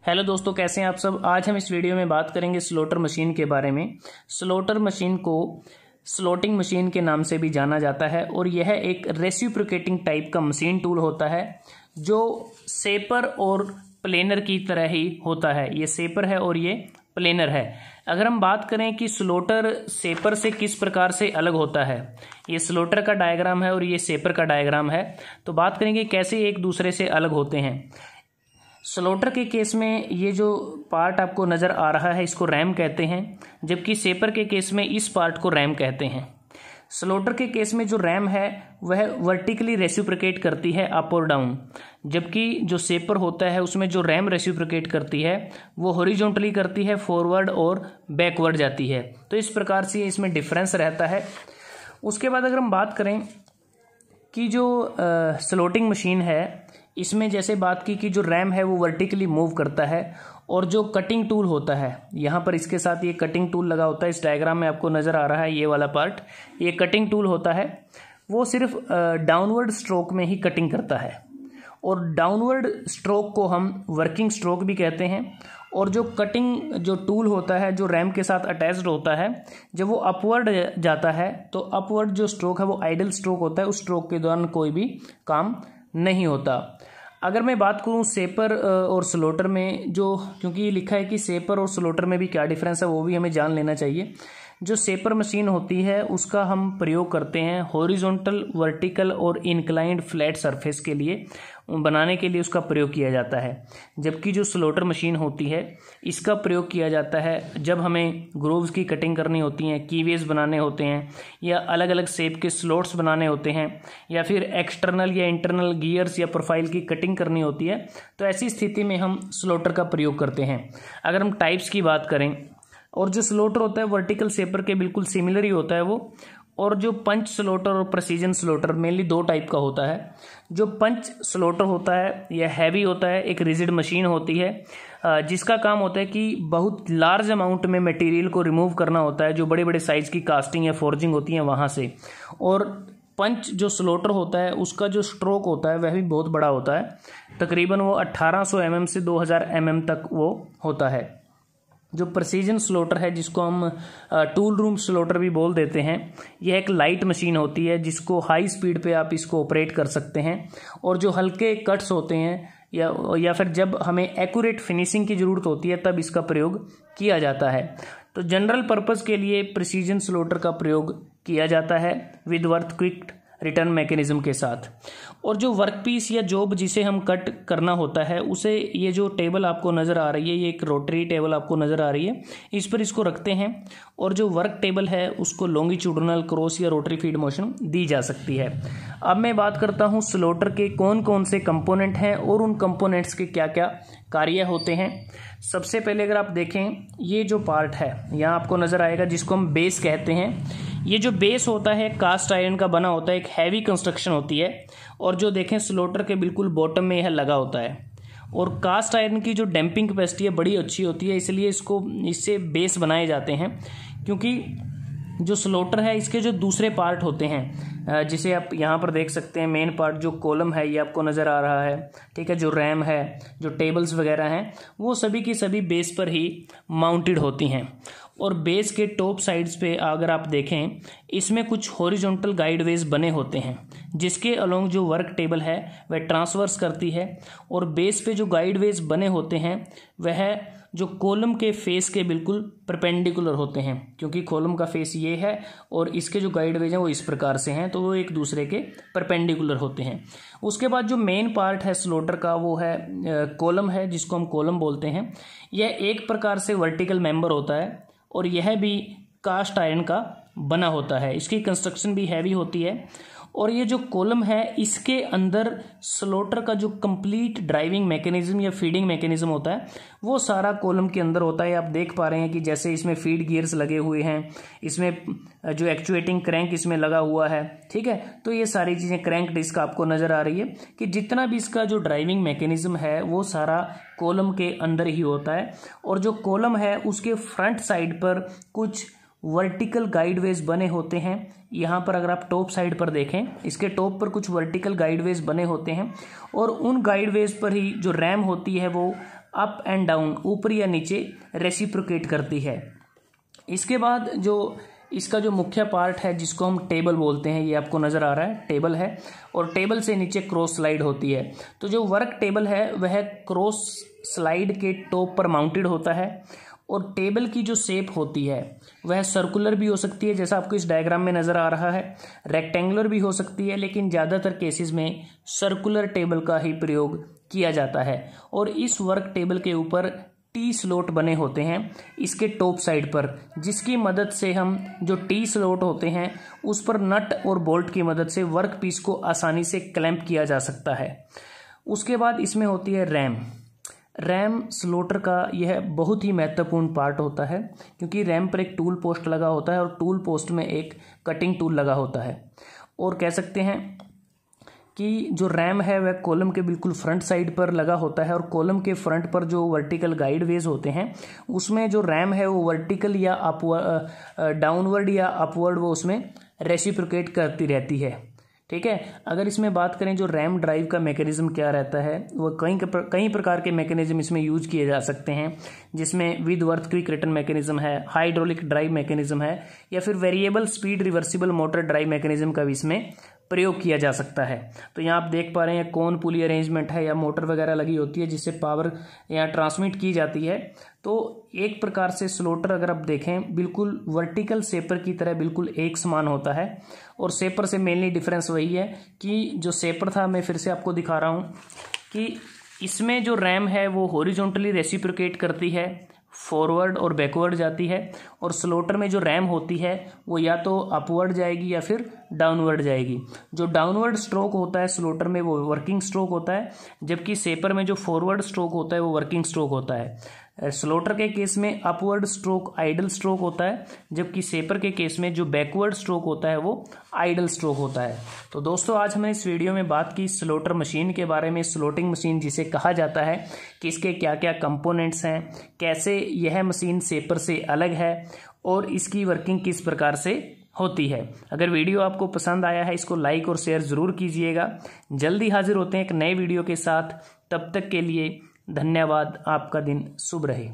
Hello दोस्तों, कैसे हैं आप सब। आज हम इस वीडियो में बात करेंगे स्लोटर मशीन के बारे में। स्लोटर मशीन को स्लोटिंग मशीन के नाम से भी जाना जाता है और यह एक रेसिप्रोकेटिंग टाइप का मशीन टूल होता है जो सेपर और प्लेनर की तरह ही होता है। ये सेपर है और ये प्लेनर है। अगर हम बात करें कि स्लोटर सेपर से किस प्रकार से अलग होता है, ये स्लोटर का डायग्राम है और ये सेपर का डायग्राम है, तो बात करेंगे कैसे एक दूसरे से अलग होते हैं। स्लोटर के केस में ये जो पार्ट आपको नज़र आ रहा है इसको रैम कहते हैं, जबकि सेपर के केस में इस पार्ट को रैम कहते हैं। स्लोटर के केस में जो रैम है वह वर्टिकली रेसिप्रोकेट करती है अप और डाउन, जबकि जो सेपर होता है उसमें जो रैम रेसिप्रोकेट करती है वो हॉरिजॉन्टली करती है, फॉरवर्ड और बैकवर्ड जाती है। तो इस प्रकार से इसमें डिफरेंस रहता है। उसके बाद अगर हम बात करें कि जो स्लोटिंग मशीन है इसमें जैसे बात की कि जो रैम है वो वर्टिकली मूव करता है और जो कटिंग टूल होता है, यहाँ पर इसके साथ ये कटिंग टूल लगा होता है। इस डायग्राम में आपको नज़र आ रहा है ये वाला पार्ट, ये कटिंग टूल होता है। वो सिर्फ डाउनवर्ड स्ट्रोक में ही कटिंग करता है और डाउनवर्ड स्ट्रोक को हम वर्किंग स्ट्रोक भी कहते हैं। और जो कटिंग जो टूल होता है जो रैम के साथ अटैच्ड होता है, जब वो अपवर्ड जाता है तो अपवर्ड जो स्ट्रोक है वो आइडल स्ट्रोक होता है। उस स्ट्रोक के दौरान कोई भी काम नहीं होता। अगर मैं बात करूं सेपर और स्लोटर में, जो क्योंकि ये लिखा है कि सेपर और स्लोटर में भी क्या डिफरेंस है वो भी हमें जान लेना चाहिए। जो सेपर मशीन होती है उसका हम प्रयोग करते हैं हॉरिजॉन्टल, वर्टिकल और इंक्लाइंड फ्लैट सरफेस के लिए बनाने के लिए उसका प्रयोग किया जाता है, जबकि जो स्लोटर मशीन होती है इसका प्रयोग किया जाता है जब हमें ग्रूव्स की कटिंग करनी होती है, कीवेज बनाने होते हैं, या अलग अलग शेप के स्लॉट्स बनाने होते हैं, या फिर एक्सटर्नल या इंटरनल गियर्स या प्रोफाइल की कटिंग करनी होती है। तो ऐसी स्थिति में हम स्लोटर का प्रयोग करते हैं। अगर हम टाइप्स की बात करें, और जो स्लोटर होता है वर्टिकल सेपर के बिल्कुल सिमिलर ही होता है वो, और जो पंच स्लोटर और प्रेसिजन स्लोटर मेनली दो टाइप का होता है। जो पंच स्लोटर होता है यह हैवी होता है, एक रिजिड मशीन होती है जिसका काम होता है कि बहुत लार्ज अमाउंट में मटेरियल को रिमूव करना होता है, जो बड़े बड़े साइज की कास्टिंग या फोर्जिंग होती है वहाँ से। और पंच जो स्लोटर होता है उसका जो स्ट्रोक होता है वह भी बहुत बड़ा होता है, तकरीबन वो 1800 mm से 2000 mm तक वो होता है। जो प्रेसिजन स्लोटर है जिसको हम टूल रूम स्लोटर भी बोल देते हैं, यह एक लाइट मशीन होती है जिसको हाई स्पीड पे आप इसको ऑपरेट कर सकते हैं। और जो हल्के कट्स होते हैं या फिर जब हमें एक्यूरेट फिनिशिंग की ज़रूरत होती है तब इसका प्रयोग किया जाता है। तो जनरल पर्पज़ के लिए प्रेसिजन स्लोटर का प्रयोग किया जाता है with worth quick return mechanism के साथ। और जो वर्कपीस या जॉब जिसे हम कट करना होता है उसे, ये जो टेबल आपको नज़र आ रही है, ये एक रोटरी टेबल आपको नज़र आ रही है, इस पर इसको रखते हैं और जो वर्क टेबल है उसको लॉन्गिट्यूडनल, क्रॉस या रोटरी फीड मोशन दी जा सकती है। अब मैं बात करता हूँ स्लोटर के कौन कौन से कंपोनेंट हैं और उन कंपोनेंट्स के क्या क्या कार्य होते हैं। सबसे पहले अगर आप देखें, ये जो पार्ट है यहाँ आपको नज़र आएगा जिसको हम बेस कहते हैं। ये जो बेस होता है कास्ट आयरन का बना होता है, एक हैवी कंस्ट्रक्शन होती है। और जो देखें स्लोटर के बिल्कुल बॉटम में यह लगा होता है। और कास्ट आयरन की जो डैम्पिंग कैपेसिटी है बड़ी अच्छी होती है, इसलिए इससे बेस बनाए जाते हैं। क्योंकि जो स्लोटर है इसके जो दूसरे पार्ट होते हैं, जिसे आप यहाँ पर देख सकते हैं, मेन पार्ट जो कॉलम है ये आपको नज़र आ रहा है, ठीक है, जो रैम है, जो टेबल्स वगैरह हैं, वो सभी की सभी बेस पर ही माउंटेड होती हैं। और बेस के टॉप साइड्स पे अगर आप देखें, इसमें कुछ हॉरिजॉन्टल गाइडवेज बने होते हैं जिसके अलोंग जो वर्क टेबल है वह ट्रांसवर्स करती है। और बेस पे जो गाइडवेज बने होते हैं वह जो कॉलम के फेस के बिल्कुल परपेंडिकुलर होते हैं, क्योंकि कॉलम का फेस ये है और इसके जो गाइडवेज हैं वो इस प्रकार से हैं, तो वो एक दूसरे के परपेंडिकुलर होते हैं। उसके बाद जो मेन पार्ट है स्लोटर का वो है कॉलम है, जिसको हम कॉलम बोलते हैं। यह एक प्रकार से वर्टिकल मेंबर होता है और यह भी कास्ट आयरन का बना होता है। इसकी कंस्ट्रक्शन भी हैवी होती है। और ये जो कॉलम है इसके अंदर स्लोटर का जो कंप्लीट ड्राइविंग मैकेनिज्म या फीडिंग मैकेनिज्म होता है वो सारा कॉलम के अंदर होता है। आप देख पा रहे हैं कि जैसे इसमें फीड गियर्स लगे हुए हैं, इसमें जो एक्चुएटिंग क्रैंक इसमें लगा हुआ है, ठीक है। तो ये सारी चीज़ें, क्रैंक डिस्क आपको नज़र आ रही है कि जितना भी इसका जो ड्राइविंग मैकेनिज्म है वो सारा कॉलम के अंदर ही होता है। और जो कॉलम है उसके फ्रंट साइड पर कुछ वर्टिकल गाइडवेज बने होते हैं। यहाँ पर अगर आप टॉप साइड पर देखें, इसके टॉप पर कुछ वर्टिकल गाइडवेज बने होते हैं और उन गाइडवेज पर ही जो रैम होती है वो अप एंड डाउन, ऊपर या नीचे रेसिप्रोकेट करती है। इसके बाद जो इसका जो मुख्य पार्ट है जिसको हम टेबल बोलते हैं, ये आपको नज़र आ रहा है टेबल है, और टेबल से नीचे क्रॉस स्लाइड होती है। तो जो वर्क टेबल है वह क्रॉस स्लाइड के टॉप पर माउंटेड होता है, और टेबल की जो शेप होती है वह सर्कुलर भी हो सकती है, जैसा आपको इस डायग्राम में नज़र आ रहा है, रेक्टेंगुलर भी हो सकती है, लेकिन ज़्यादातर केसेस में सर्कुलर टेबल का ही प्रयोग किया जाता है। और इस वर्क टेबल के ऊपर टी स्लॉट बने होते हैं इसके टॉप साइड पर, जिसकी मदद से हम जो टी स्लॉट होते हैं उस पर नट और बोल्ट की मदद से वर्क पीस को आसानी से क्लैंप किया जा सकता है। उसके बाद इसमें होती है रैम। रैम स्लॉटर का यह बहुत ही महत्वपूर्ण पार्ट होता है, क्योंकि रैम पर एक टूल पोस्ट लगा होता है और टूल पोस्ट में एक कटिंग टूल लगा होता है। और कह सकते हैं कि जो रैम है वह कॉलम के बिल्कुल फ्रंट साइड पर लगा होता है, और कॉलम के फ्रंट पर जो वर्टिकल गाइड वेज होते हैं उसमें जो रैम है वो वर्टिकल या डाउनवर्ड या अपवर्ड वो उसमें रेसिप्रोकेट करती रहती है। ठीक है। अगर इसमें बात करें जो रैम ड्राइव का मैकेनिज्म क्या रहता है, वह कई प्रकार के मैकेनिज्म इसमें यूज किए जा सकते हैं, जिसमें विद अर्थक्वेक रिटर्न मैकेनिज्म है, हाइड्रोलिक ड्राइव मैकेनिज्म है, या फिर variable speed reversible motor drive mechanism का भी इसमें प्रयोग किया जा सकता है। तो यहाँ आप देख पा रहे हैं कौन पुली अरेंजमेंट है या मोटर वगैरह लगी होती है जिससे पावर यहाँ ट्रांसमिट की जाती है। तो एक प्रकार से स्लॉटर अगर आप देखें बिल्कुल वर्टिकल सेपर की तरह बिल्कुल एक समान होता है, और सेपर से मेनली डिफरेंस वही है कि जो सेपर था, मैं फिर से आपको दिखा रहा हूँ कि इसमें जो रैम है वो हॉरिजॉन्टली रेसिप्रोकेट करती है, फॉरवर्ड और बैकवर्ड जाती है, और स्लॉटर में जो रैम होती है वो या तो अपवर्ड जाएगी या फिर डाउनवर्ड जाएगी। जो डाउनवर्ड स्ट्रोक होता है स्लॉटर में वो वर्किंग स्ट्रोक होता है, जबकि सेपर में जो फॉरवर्ड स्ट्रोक होता है वो वर्किंग स्ट्रोक होता है। स्लॉटर के केस में अपवर्ड स्ट्रोक आइडल स्ट्रोक होता है, जबकि सेपर के केस में जो बैकवर्ड स्ट्रोक होता है वो आइडल स्ट्रोक होता है। तो दोस्तों आज हमने इस वीडियो में बात की स्लॉटर मशीन के बारे में, स्लॉटिंग मशीन जिसे कहा जाता है, कि इसके क्या क्या कंपोनेंट्स हैं, कैसे यह मशीन सेपर से अलग है, और इसकी वर्किंग किस प्रकार से होती है। अगर वीडियो आपको पसंद आया है इसको लाइक और शेयर ज़रूर कीजिएगा। जल्दी हाजिर होते हैं एक नए वीडियो के साथ, तब तक के लिए धन्यवाद। आपका दिन शुभ रहे।